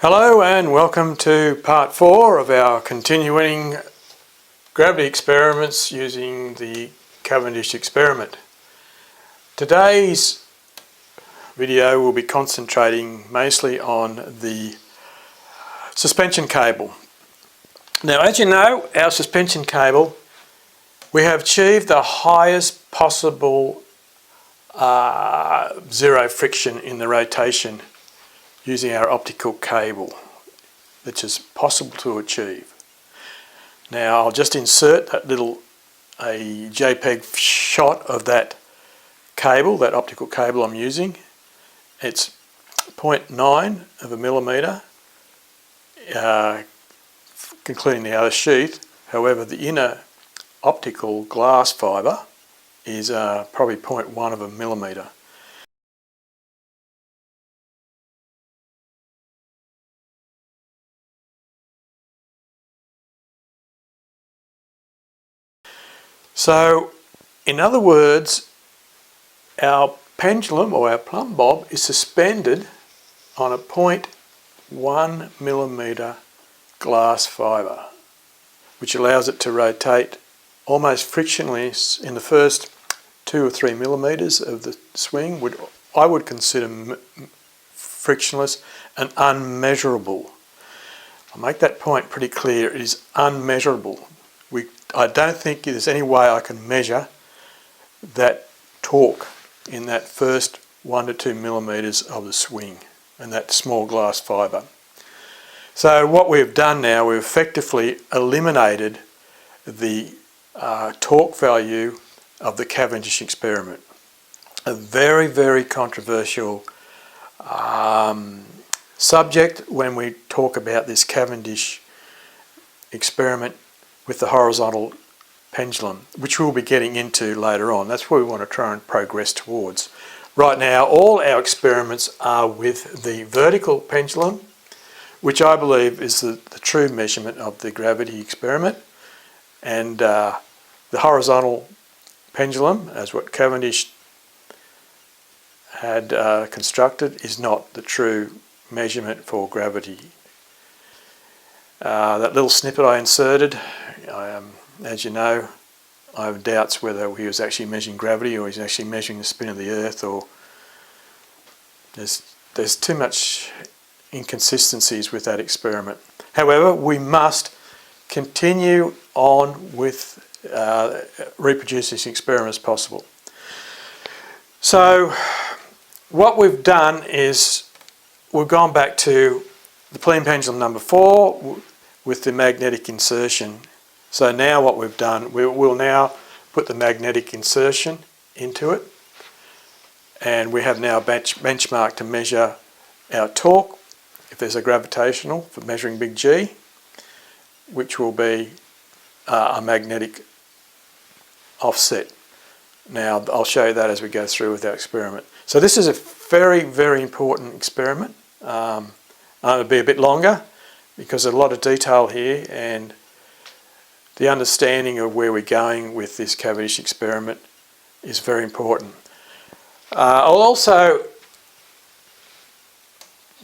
Hello and welcome to part 4 of our continuing gravity experiments using the Cavendish Experiment. Today's video will be concentrating mostly on the suspension cable. Now, as you know, our suspension cable, we have achieved the highest possible zero friction in the rotation using our optical cable, which is possible to achieve. Now I'll just insert that a JPEG shot of that cable, that optical cable I'm using. It's 0.9 of a millimetre, including the outer sheath. However, the inner optical glass fibre is probably 0.1 of a millimetre. So, in other words, our pendulum or our plumb bob is suspended on a 0.1 millimetre glass fibre, which allows it to rotate almost frictionless in the first 2 or 3 millimetres of the swing. I would consider frictionless and unmeasurable. I'll make that point pretty clear. It is unmeasurable. I don't think there's any way I can measure that torque in that first 1 to 2 millimetres of the swing and that small glass fibre. So what we've done now, we've effectively eliminated the torque value of the Cavendish experiment. A very, very controversial subject when we talk about this Cavendish experiment with the horizontal pendulum, which we'll be getting into later on. That's what we want to try and progress towards. Right now, all our experiments are with the vertical pendulum, which I believe is the true measurement of the gravity experiment, and the horizontal pendulum, as what Cavendish had constructed, is not the true measurement for gravity. That little snippet I inserted, as you know, I have doubts whether he was actually measuring gravity or he's actually measuring the spin of the Earth, or there's too much inconsistencies with that experiment. However, we must continue on with reproduce this experiment as possible. So what we've done is we've gone back to the plane pendulum number 4 with the magnetic insertion. So now what we've done, we'll now put the magnetic insertion into it, and we have now a benchmark to measure our torque, if there's a gravitational, for measuring big G, which will be a magnetic offset. Now I'll show you that as we go through with our experiment. So this is a very, very important experiment. It'll be a bit longer because there's a lot of detail here, and the understanding of where we're going with this Cavendish experiment is very important. I'll also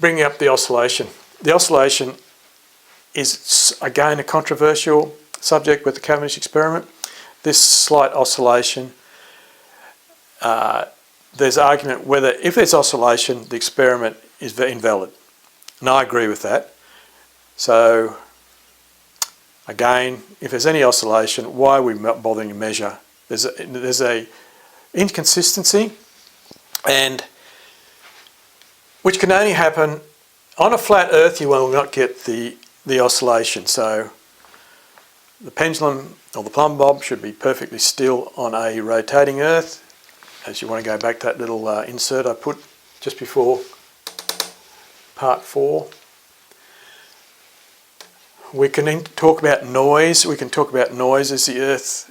bring up the oscillation. The oscillation is again a controversial subject with the Cavendish experiment. This slight oscillation, there's argument whether if there's oscillation, the experiment is invalid. And I agree with that. So again, if there's any oscillation, why are we not bothering to measure? There's a inconsistency, and which can only happen on a flat Earth. You will not get the oscillation. So the pendulum or the plumb bob should be perfectly still on a rotating Earth. As you want to go back to that little insert I put just before part 4. We can talk about noise. We can talk about noise as the Earth,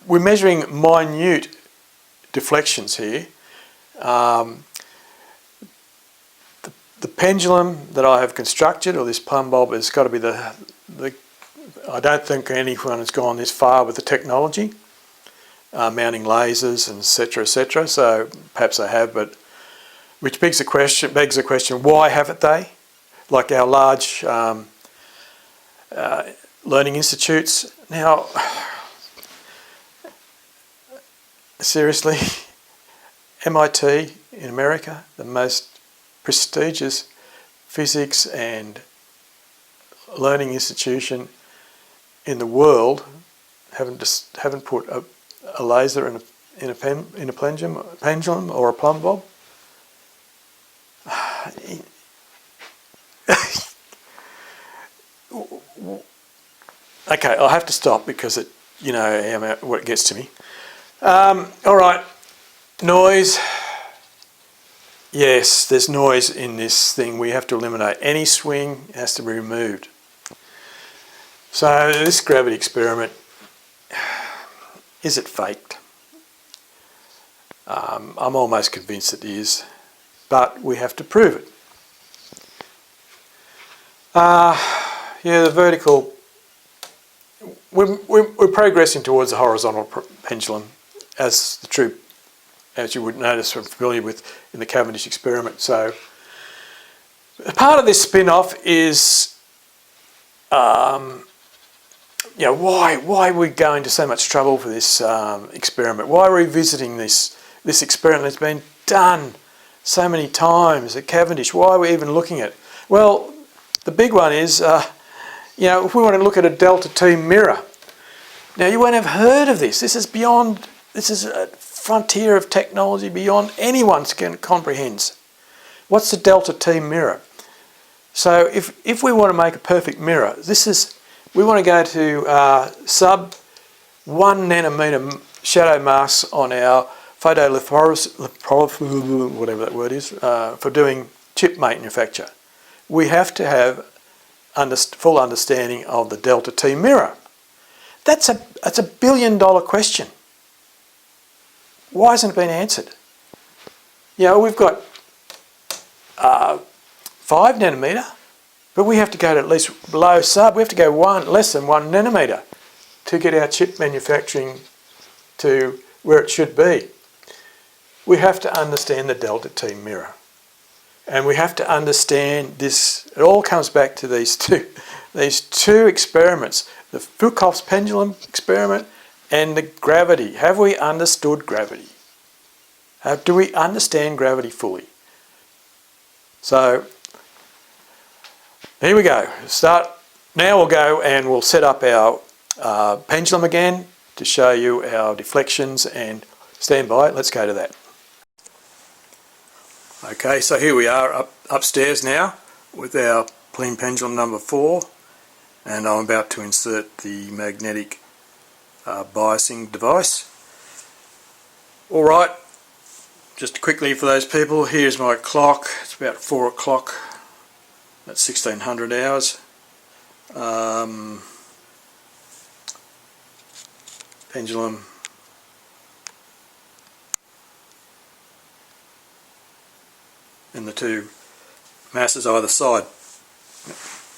we're measuring minute deflections here. The pendulum that I have constructed, or this plumb bob, has got to be I don't think anyone has gone this far with the technology, mounting lasers and etc., etc. So perhaps they have, but which begs the question, why haven't they? Like our large learning institutes. Now, seriously, MIT in America, the most prestigious physics and learning institution in the world, haven't put a laser in a pendulum or a plumb bob. Okay, I'll have to stop because what it gets to me. All right, noise. Yes, there's noise in this thing. We have to eliminate. Any swing has to be removed. So this gravity experiment, is it faked? I'm almost convinced it is, but we have to prove it. Yeah, the vertical, we're progressing towards a horizontal pendulum, as you would notice, we're familiar with in the Cavendish experiment. So part of this spin-off is, why are we going to so much trouble for this experiment? Why are we revisiting this experiment that's been done so many times at Cavendish? Why are we even looking at it? Well, the big one is, if we want to look at a delta T mirror. Now, you won't have heard of this. This is a frontier of technology beyond anyone's comprehends. What's the delta T mirror? So if we want to make a perfect mirror, we want to go to sub 1 nanometer shadow masks on our photolithography, whatever that word is, for doing chip manufacture. We have to have full understanding of the delta T mirror. That's a $1 billion question. Why hasn't it been answered? We've got 5 nanometer, but we have to go to at least below sub. We have to go less than 1 nanometer to get our chip manufacturing to where it should be. We have to understand the delta T mirror. And we have to understand this. It all comes back to these two experiments, the Foucault's pendulum experiment and the gravity. Have we understood gravity? Do we understand gravity fully? So here we go. Now we'll go and we'll set up our pendulum again to show you our deflections, and stand by. Let's go to that. Okay, so here we are upstairs now with our clean pendulum number 4, and I'm about to insert the magnetic biasing device. Alright, just quickly for those people, here's my clock. It's about 4 o'clock, that's 1600 hours. Pendulum. And the two masses either side.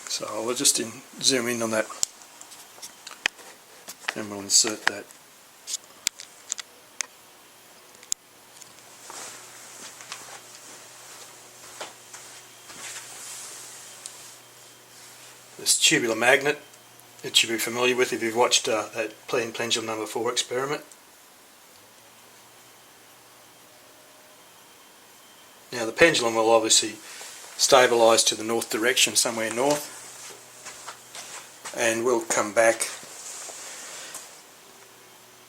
So I'll just zoom in on that, and we'll insert that. This tubular magnet, it should be familiar with if you've watched that clean pendulum number 4 experiment. Now the pendulum will obviously stabilise to the north direction, somewhere north, and we'll come back.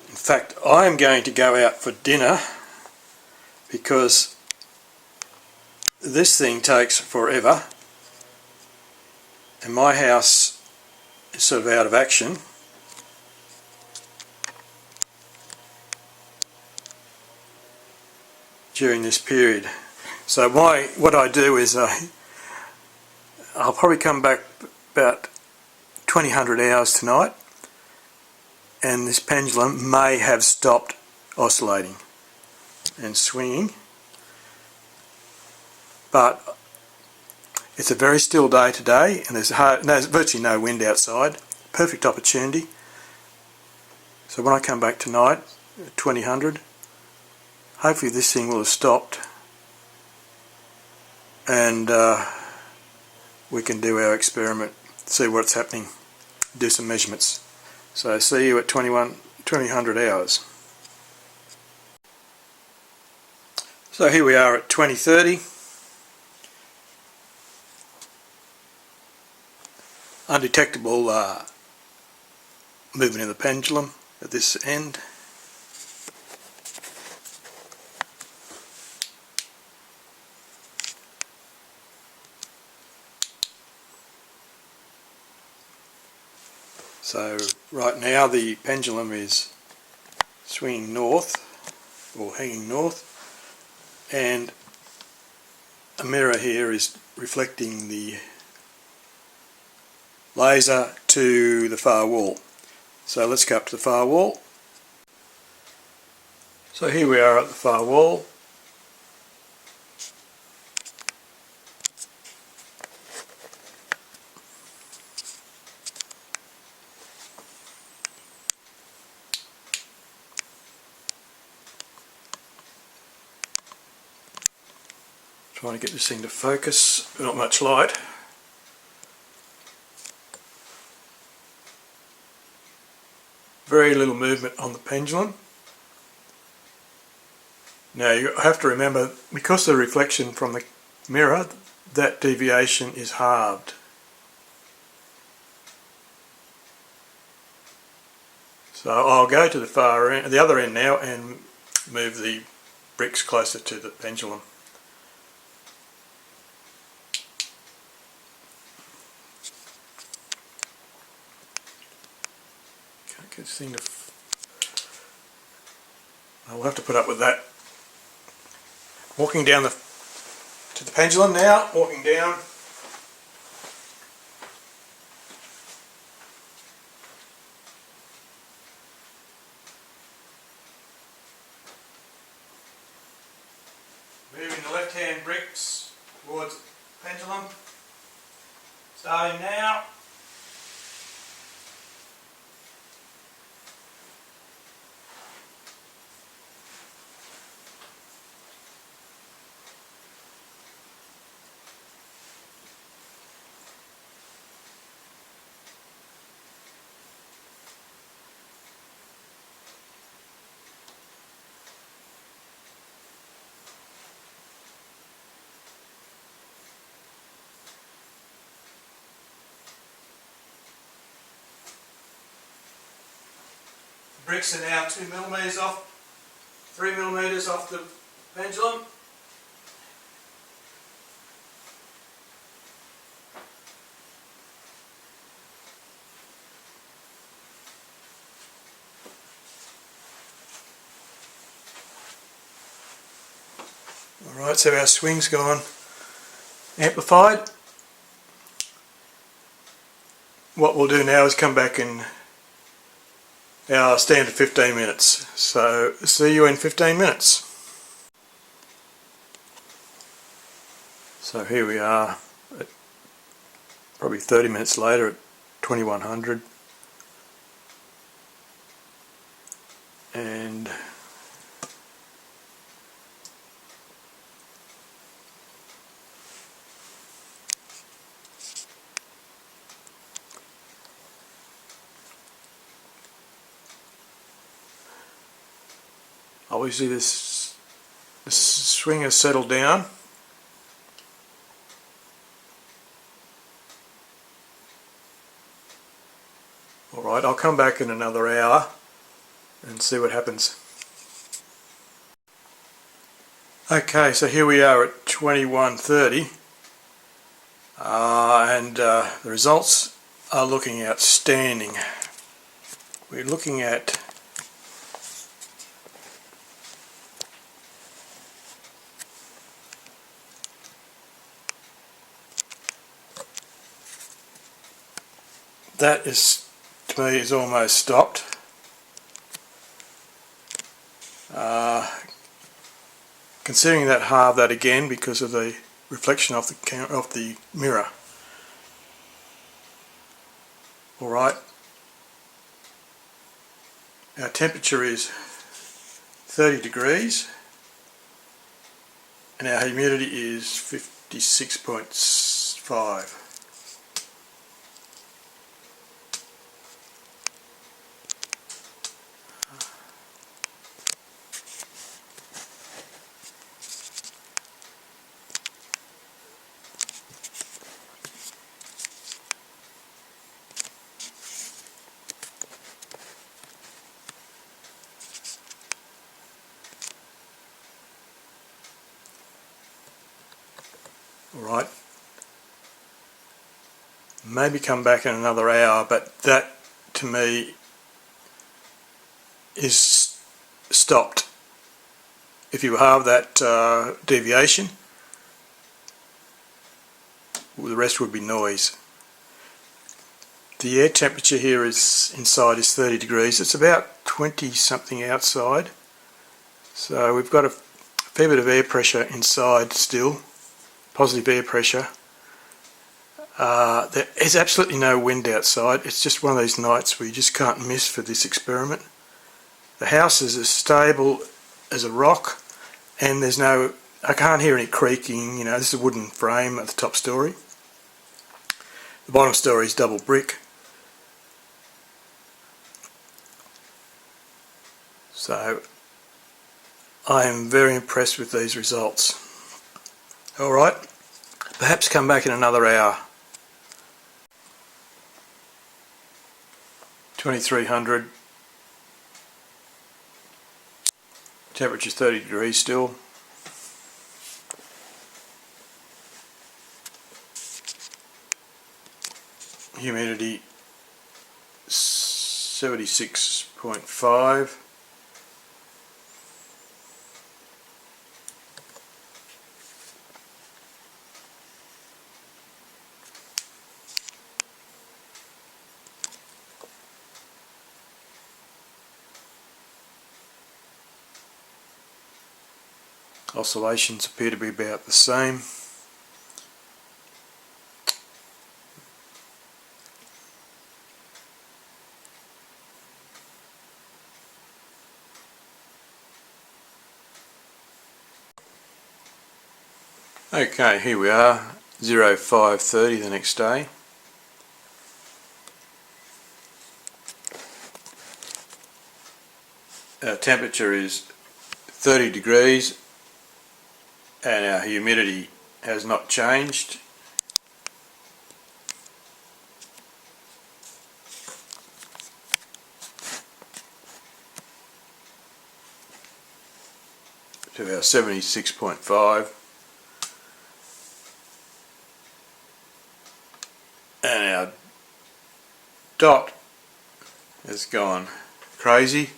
In fact, I am going to go out for dinner because this thing takes forever and my house is sort of out of action. During this period. So what I do is I'll probably come back about 2000 hours tonight, and this pendulum may have stopped oscillating and swinging, but it's a very still day today, and there's virtually no wind outside. Perfect opportunity. So when I come back tonight at 2000, hopefully this thing will have stopped and we can do our experiment, see what's happening, do some measurements. So see you at 2000 hours. So here we are at 2030. Undetectable movement in the pendulum at this end. So right now the pendulum is swinging north, or hanging north, and a mirror here is reflecting the laser to the far wall. So let's go up to the far wall. So here we are at the far wall. Trying to get this thing to focus, but not much light. Very little movement on the pendulum. Now you have to remember, because of the reflection from the mirror, that deviation is halved. So I'll go to the far end, the other end now, and move the bricks closer to the pendulum. Can't get this thing to... I'll have to put up with that. Walking down to the pendulum now, walking down. Moving the left hand bricks towards the pendulum. Starting now. The bricks are now 2 millimeters off, 3 millimeters off the pendulum. Alright, so our swing's gone amplified. What we'll do now is come back in our standard 15 minutes. So see you in 15 minutes. So here we are, at probably 30 minutes later at 2100. And obviously this swing has settled down. Alright, I'll come back in another hour and see what happens. Okay, so here we are at 21:30, and the results are looking outstanding. We're looking at that is, to me, is almost stopped. Considering that, halve that again because of the reflection of the mirror. Alright, our temperature is 30 degrees and our humidity is 76.5. Alright, maybe come back in another hour, but that to me is stopped. If you halve that deviation, the rest would be noise. The air temperature here is inside is 30 degrees. It's about 20 something outside, so we've got a fair bit of air pressure inside still. Positive air pressure. There is absolutely no wind outside. It's just one of those nights where you just can't miss for this experiment. The house is as stable as a rock, and there's no, I can't hear any creaking. You know, this is a wooden frame at the top story. The bottom story is double brick. So I am very impressed with these results. Alright, perhaps come back in another hour. 2300, temperature 30 degrees still. Humidity 76.5. Oscillations appear to be about the same. Okay, here we are, 05:30 the next day. Our temperature is 30 degrees and our humidity has not changed. To our 76.5. And our dot has gone crazy.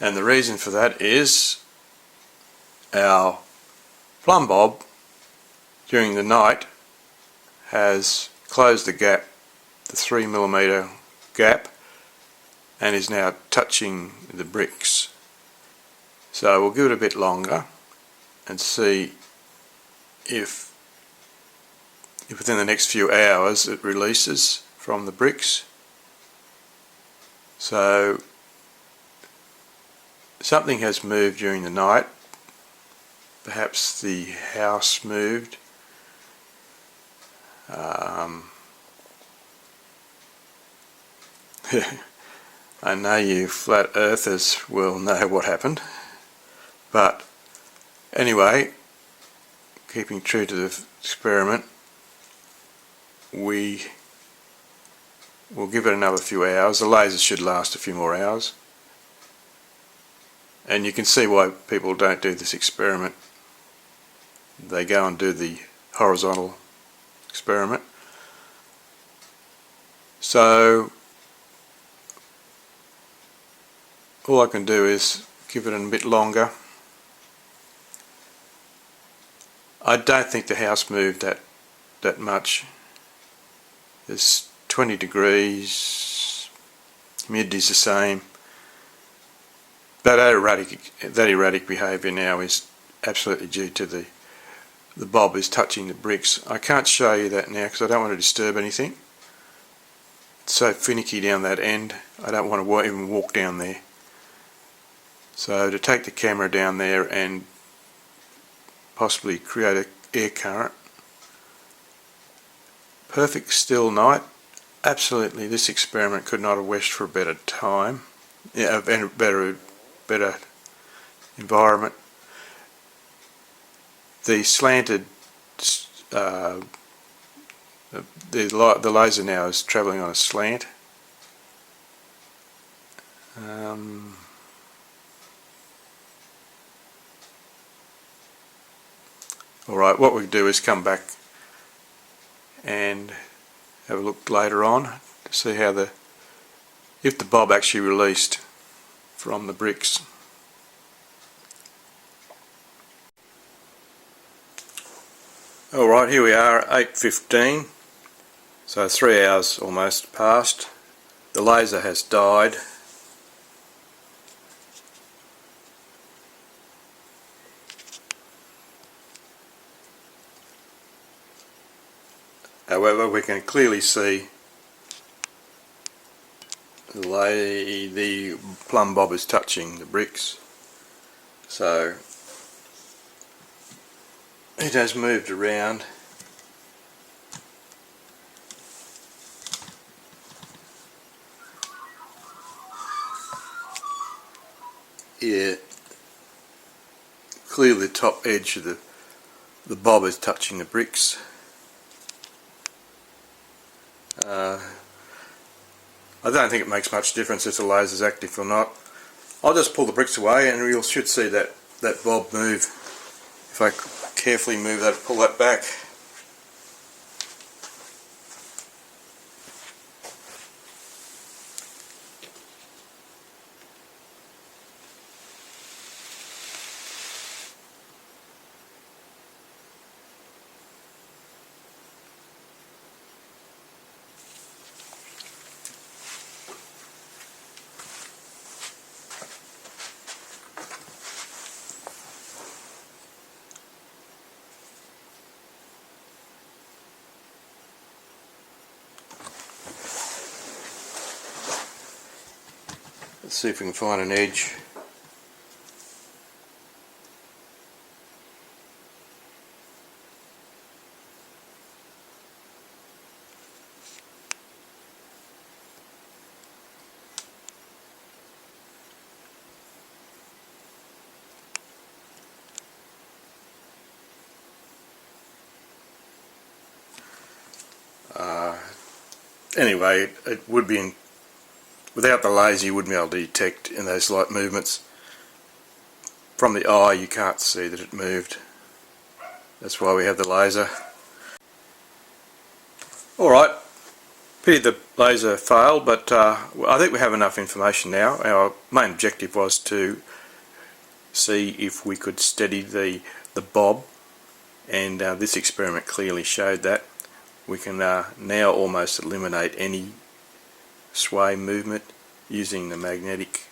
And the reason for that is our plumb bob during the night has closed the gap, the 3mm gap, and is now touching the bricks. So we'll give it a bit longer and see if within the next few hours it releases from the bricks. So something has moved during the night. Perhaps the house moved. I know you flat earthers will know what happened, but anyway, keeping true to the experiment, we will give it another few hours. The laser should last a few more hours, and you can see why people don't do this experiment. They go and do the horizontal experiment. So all I can do is give it a bit longer. I don't think the house moved that much. It's 20 degrees, humidity's the same, that erratic behaviour now is absolutely due to the bob is touching the bricks. I can't show you that now because I don't want to disturb anything. It's so finicky down that end, I don't want to even walk down there. So to take the camera down there and possibly create an air current. Perfect still night. Absolutely, this experiment could not have wished for a better time, and a better environment. The slanted, the laser now is travelling on a slant. Alright, what we do is come back and have a look later on to see how if the bob actually released from the bricks. Alright, here we are, 8:15, so 3 hours almost passed. The laser has died. However, we can clearly see the plumb bob is touching the bricks, so it has moved around. Yeah, clearly the top edge of the bob is touching the bricks. I don't think it makes much difference if the laser is active or not. I'll just pull the bricks away and you should see that bob move. If I carefully move that, pull that back. Let's see if we can find an edge. Anyway, it would be without the laser you wouldn't be able to detect in those light movements. From the eye you can't see that it moved. That's why we have the laser. Alright, pity the laser failed, but I think we have enough information now. Our main objective was to see if we could steady the bob, and this experiment clearly showed that. We can now almost eliminate any sway movement using the magnetic.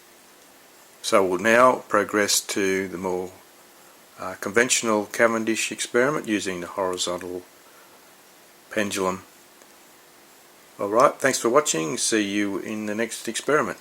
So we'll now progress to the more conventional Cavendish experiment using the horizontal pendulum. Alright, thanks for watching. See you in the next experiment.